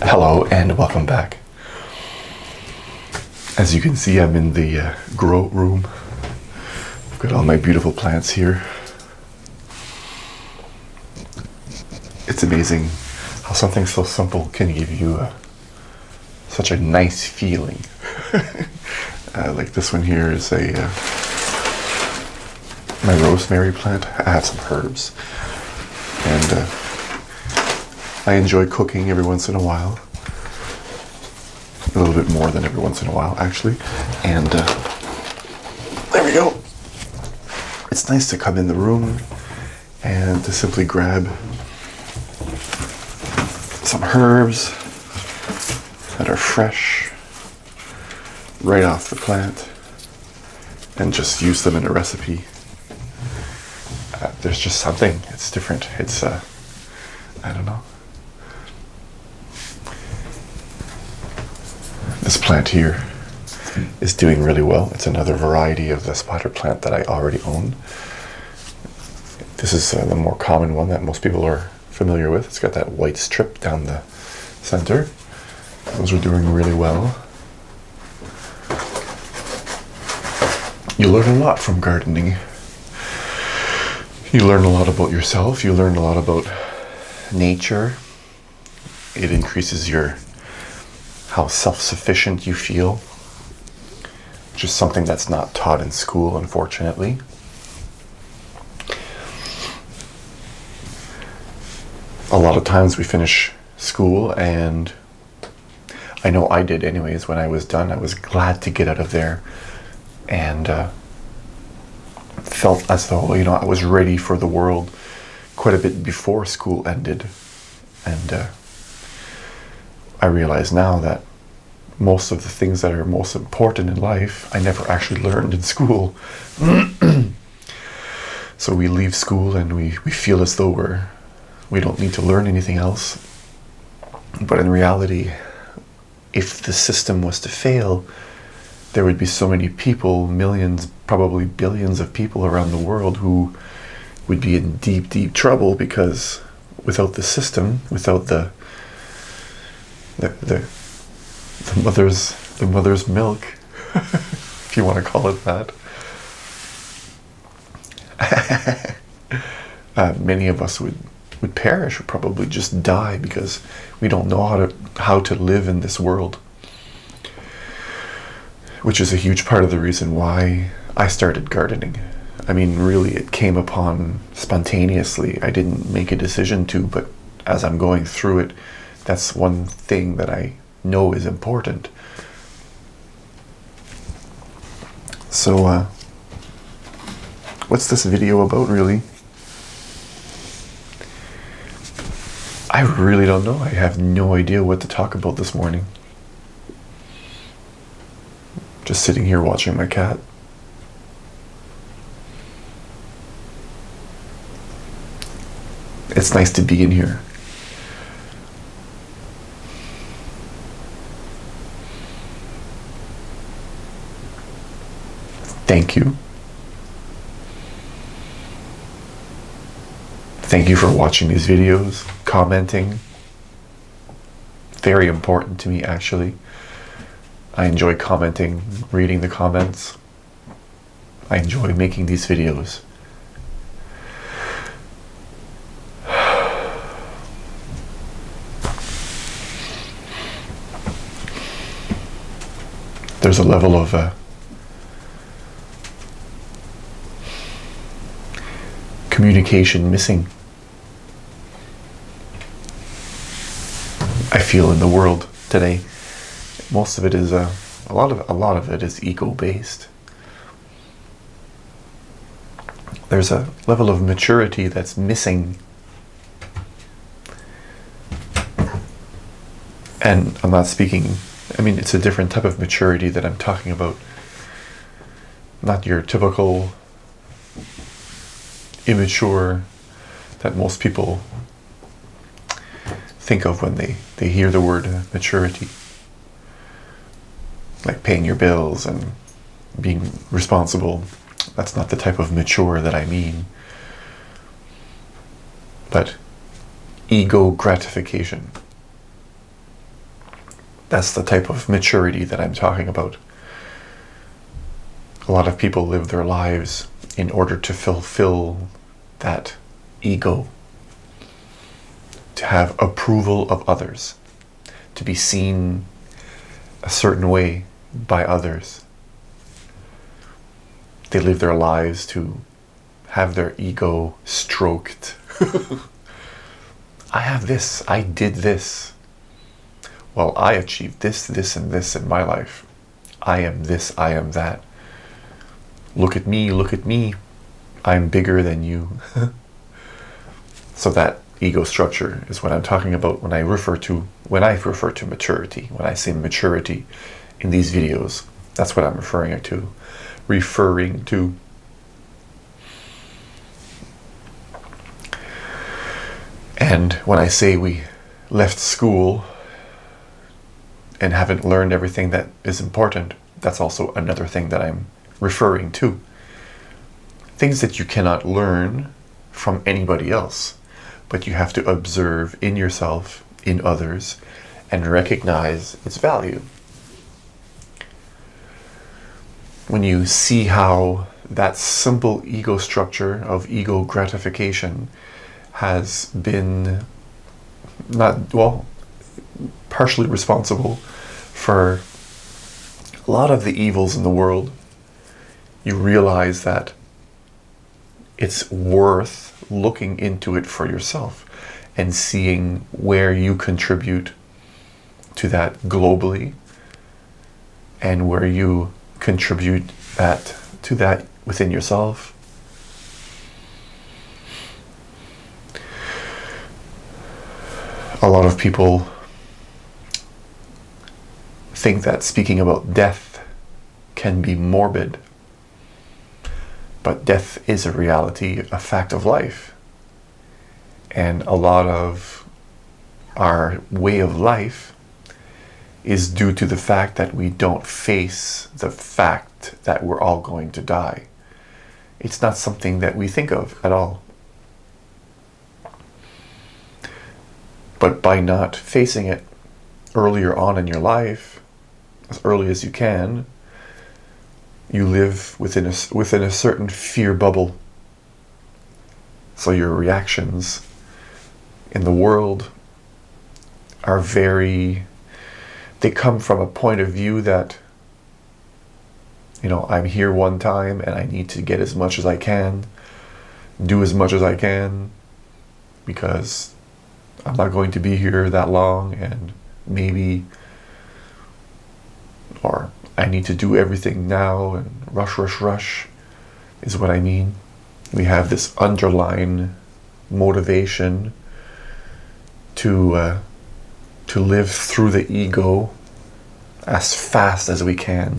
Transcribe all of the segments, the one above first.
Hello and welcome back. As you can see, I'm in the grow room. I've got all my beautiful plants here. It's amazing how something so simple can give you such a nice feeling. Like this one here is my rosemary plant. I have some herbs, and I enjoy cooking every once in a while. A little bit more than every once in a while, actually. And there we go. It's nice to come in the room and to simply grab some herbs that are fresh right off the plant and just use them in a recipe. There's just something, it's different. It's, I don't know. This plant here is doing really well. It's another variety of the spider plant that I already own. This is the more common one that most people are familiar with. It's got that white strip down the center. Those are doing really well. You learn a lot from gardening. You learn a lot about yourself. You learn a lot about nature. It increases how self-sufficient you feel, which is something that's not taught in school, unfortunately. A lot of times we finish school, and I know I did anyways. When I was done, I was glad to get out of there and felt as though, I was ready for the world quite a bit before school ended. And I realize now that most of the things that are most important in life, I never actually learned in school. So we leave school and we feel as though we don't need to learn anything else. But in reality, if the system was to fail, there would be so many people, millions, probably billions of people around the world who would be in deep, deep trouble, because without the system, without the mother's milk, if you want to call it that, many of us would perish, or probably just die, because we don't know how to live in this world. Which is a huge part of the reason why I started gardening. I mean, really, it came upon spontaneously. I didn't make a decision to, but as I'm going through it, that's one thing that I know is important. So, what's this video about, really? I really don't know. I have no idea what to talk about this morning. Just sitting here watching my cat. It's nice to be in here. Thank you. Thank you for watching these videos, commenting. Very important to me, actually. I enjoy commenting, reading the comments. I enjoy making these videos. There's a level of communication missing, I feel, in the world today. Most of it is a lot of it is ego-based. There's a level of maturity that's missing. And I'm not speaking, it's a different type of maturity that I'm talking about. Not your typical immature that most people think of when they hear the word maturity. Like paying your bills and being responsible. That's not the type of mature that I mean. But ego gratification. That's the type of maturity that I'm talking about. A lot of people live their lives in order to fulfill that ego, to have approval of others, to be seen a certain way by others. They live their lives to have their ego stroked. I have this, I did this. Well, I achieved this, this, and this in my life. I am this, I am that. Look at me, I'm bigger than you. So that ego structure is what I'm talking about when I refer to maturity. When I say maturity in these videos, that's what I'm referring to. And when I say we left school and haven't learned everything that is important, that's also another thing that I'm referring to. Things that you cannot learn from anybody else, but you have to observe in yourself, in others, and recognize its value. When you see how that simple ego structure of ego gratification has been partially responsible for a lot of the evils in the world, you realize that it's worth looking into it for yourself and seeing where you contribute to that globally and where you contribute to that within yourself. A lot of people think that speaking about death can be morbid, but death is a reality, a fact of life. And a lot of our way of life is due to the fact that we don't face the fact that we're all going to die. It's not something that we think of at all. But by not facing it earlier on in your life, as early as you can, you live within a certain fear bubble. So your reactions in the world are they come from a point of view that, I'm here one time and I need to get as much as I can, do as much as I can, because I'm not going to be here that long, and or I need to do everything now, and rush is what I mean. We have this underlying motivation to live through the ego as fast as we can.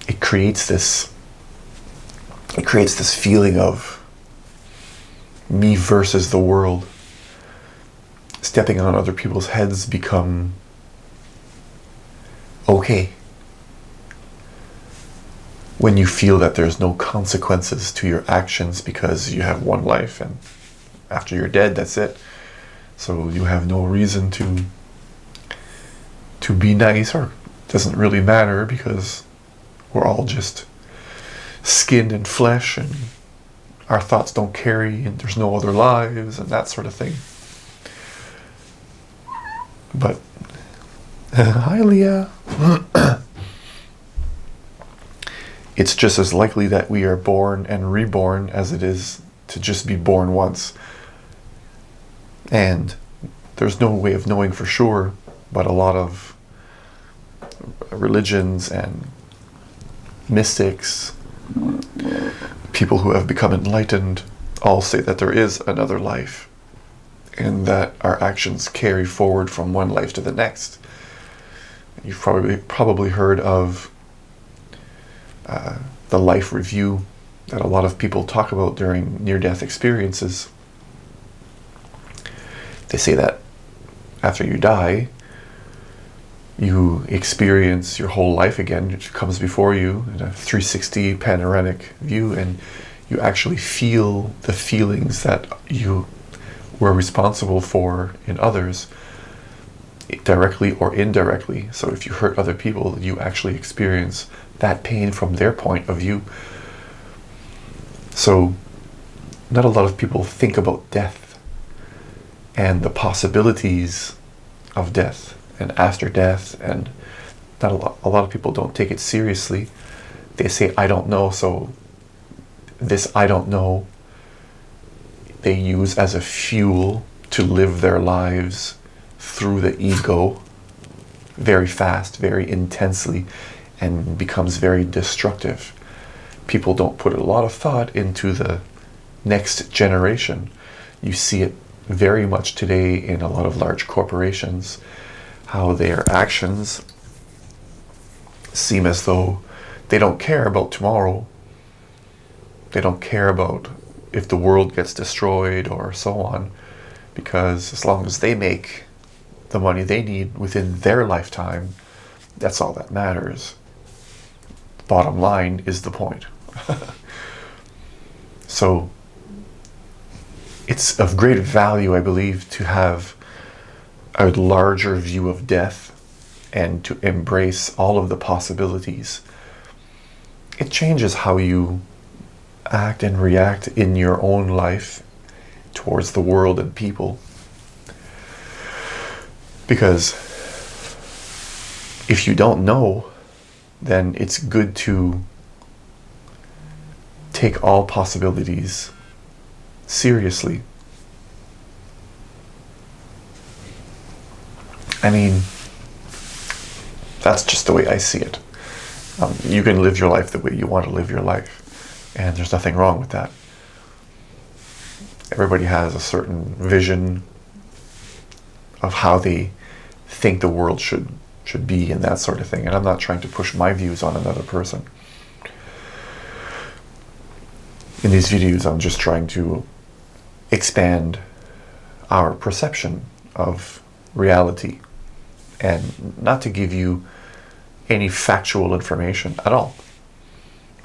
It creates this feeling of me versus the world. Stepping on other people's heads become okay when you feel that there's no consequences to your actions because you have one life and after you're dead, that's it. So you have no reason to be nice, or it doesn't really matter because we're all just skin and flesh and our thoughts don't carry and there's no other lives and that sort of thing. But hi, Leah. It's just as likely that we are born and reborn as it is to just be born once. And there's no way of knowing for sure, but a lot of religions and mystics, people who have become enlightened, all say that there is another life and that our actions carry forward from one life to the next. You've probably heard of the life review that a lot of people talk about during near-death experiences. They say that after you die, you experience your whole life again. It comes before you in a 360 panoramic view, and you actually feel the feelings that you were responsible for in others. directly or indirectly. So if you hurt other people, you actually experience that pain from their point of view. So not a lot of people think about death and the possibilities of death and after death, and not a lot of people don't take it seriously. They say, I don't know, so this I don't know they use as a fuel to live their lives through the ego very fast, very intensely, and becomes very destructive. People don't put a lot of thought into the next generation. You see it very much today in a lot of large corporations, how their actions seem as though they don't care about tomorrow. They don't care about if the world gets destroyed or so on, because as long as they make the money they need within their lifetime, that's all that matters. Bottom line is the point. So it's of great value, I believe, to have a larger view of death and to embrace all of the possibilities. It changes how you act and react in your own life towards the world and people. Because if you don't know, then it's good to take all possibilities seriously. I mean, that's just the way I see it. You can live your life the way you want to live your life, and there's nothing wrong with that. Everybody has a certain vision of how they think the world should be and that sort of thing, and I'm not trying to push my views on another person. In these videos, I'm just trying to expand our perception of reality and not to give you any factual information at all.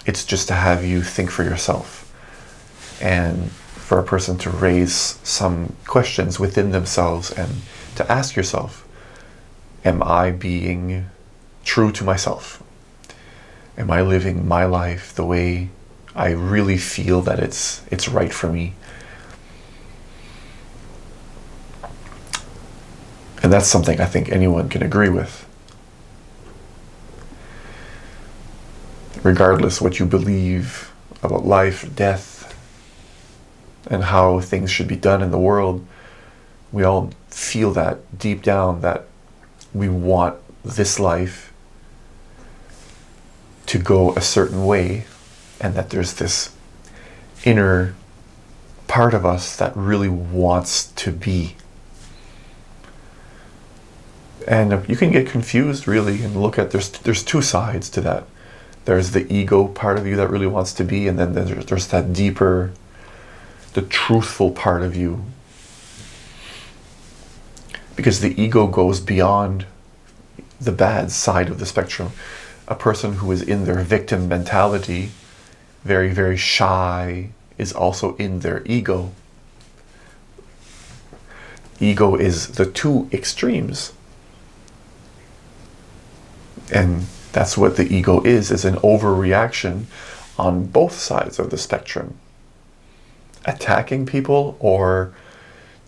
It's just to have you think for yourself and for a person to raise some questions within themselves and to ask yourself, am I being true to myself? Am I living my life the way I really feel that it's right for me? And that's something I think anyone can agree with. Regardless what you believe about life, death, and how things should be done in the world, we all feel that deep down that we want this life to go a certain way, and that there's this inner part of us that really wants to be. And you can get confused really and look at, there's two sides to that. There's the ego part of you that really wants to be, and then there's that deeper, the truthful part of you. Because the ego goes beyond the bad side of the spectrum. A person who is in their victim mentality, very, very shy, is also in their ego. Ego is the two extremes. And that's what the ego is an overreaction on both sides of the spectrum. Attacking people, or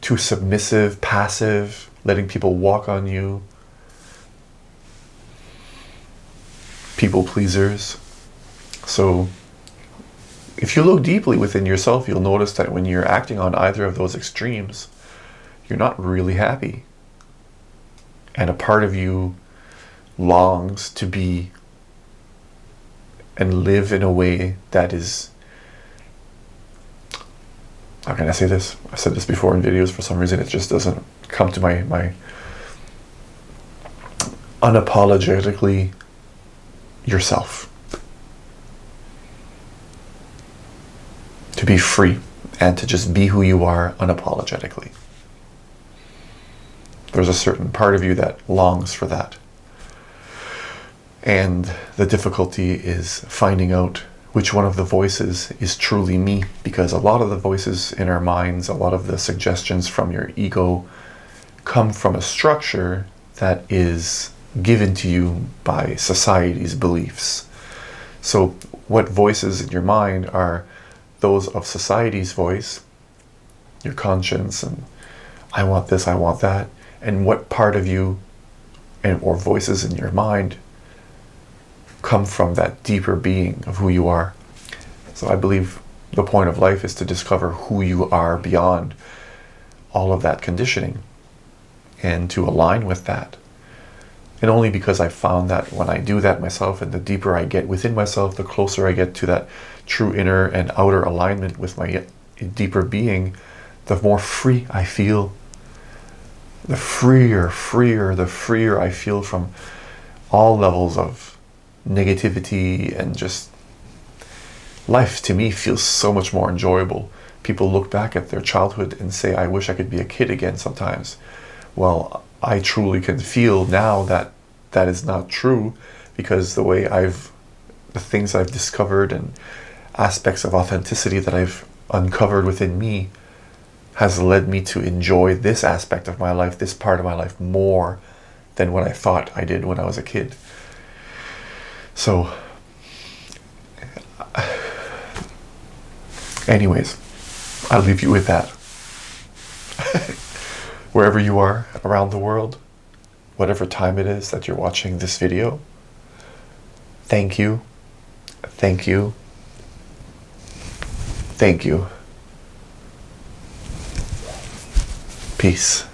too submissive, passive, letting people walk on you. People pleasers. So if you look deeply within yourself, you'll notice that when you're acting on either of those extremes, you're not really happy. And a part of you longs to be and live in a way that is, how can I say this? I've said this before in videos, for some reason it just doesn't come to my unapologetically yourself. To be free and to just be who you are unapologetically. There's a certain part of you that longs for that. And the difficulty is finding out which one of the voices is truly me, because a lot of the voices in our minds, a lot of the suggestions from your ego come from a structure that is given to you by society's beliefs. So what voices in your mind are those of society's voice, your conscience, and I want this, I want that, and what part of you and or voices in your mind come from that deeper being of who you are. So I believe the point of life is to discover who you are beyond all of that conditioning and to align with that. And only because I found that when I do that myself, and the deeper I get within myself, the closer I get to that true inner and outer alignment with my deeper being, the more free I feel. The freer I feel from all levels of negativity, and just life to me feels so much more enjoyable. People look back at their childhood and say, I wish I could be a kid again sometimes. Well, I truly can feel now that that is not true, because the things I've discovered and aspects of authenticity that I've uncovered within me has led me to enjoy this aspect of my life, this part of my life, more than what I thought I did when I was a kid. So, anyways, I'll leave you with that. Wherever you are around the world, whatever time it is that you're watching this video, thank you, thank you, thank you. Peace.